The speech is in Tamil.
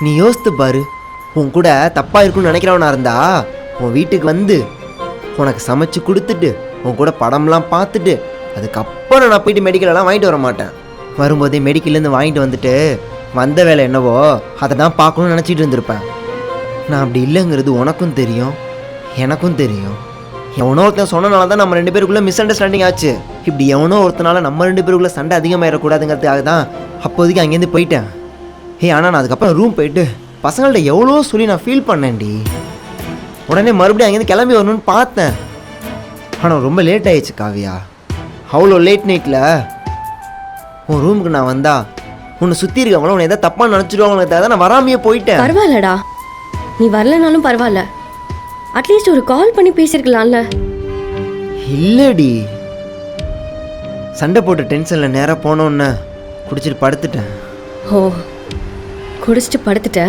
நீ யோசித்து பாரு, உன் கூட தப்பாக இருக்குன்னு நினைக்கிறவனா இருந்தா உன் வீட்டுக்கு வந்து உனக்கு சமைச்சு கொடுத்துட்டு உன் கூட படம்லாம் பார்த்துட்டு அதுக்கப்புறம் நான் போயிட்டு மெடிக்கலெல்லாம் வாங்கிட்டு வர மாட்டேன். வரும்போதே மெடிக்கல்லேருந்து வாங்கிட்டு வந்துட்டு வந்த வேலை என்னவோ அதை தான் பார்க்கணும்னு நினச்சிட்டு இருந்திருப்பேன். நான் அப்படி இல்லைங்கிறது உனக்கும் தெரியும், எனக்கும் தெரியும். எவனோ ஒருத்தன் சொன்னனால தான் நம்ம 2 பேருக்குள்ளே மிஸ் அண்டர்ஸ்டாண்டிங் ஆச்சு. இப்படி எவனோ ஒருத்தனால நம்ம 2 பேருக்குள்ளே சண்டை அதிகமாகிடக்கூடாதுங்கிறதுக்காக தான் அப்போதைக்கு அங்கேருந்து போயிட்டேன். ஆனால் நான் அதுக்கப்புறம் ரூம் போயிட்டு பசங்கள்ட்ட எவ்வளோ சொல்லி நான் ஃபீல் பண்ணேன்டி. உடனே மறுபடியும் அங்கேருந்து கிளம்பி வரணும்னு பார்த்தேன். ஆனால் ரொம்ப லேட் ஆயிடுச்சு காவியா. அவ்வளோ லேட் நைட்டில் உன் ரூமுக்கு நான் வந்தா உன்னை சுற்றி இருக்கவங்கள உன்னை எதாவது தப்பாக நினச்சிடுவாங்களே நான் வராமையே போயிட்டேன். பரவாயில்லடா, நீ வரலனாலும் பரவாயில்ல, அட்லீஸ்ட் ஒரு கால் பண்ணி பேசியிருக்கலாம்ல. இல்லடி, சண்டை போட்ட டென்ஷனில் நேராக போனோன்னு குடிச்சிட்டு படுத்துட்டேன். ஓ, குடிச்சிட்டு படுத்துட்ட?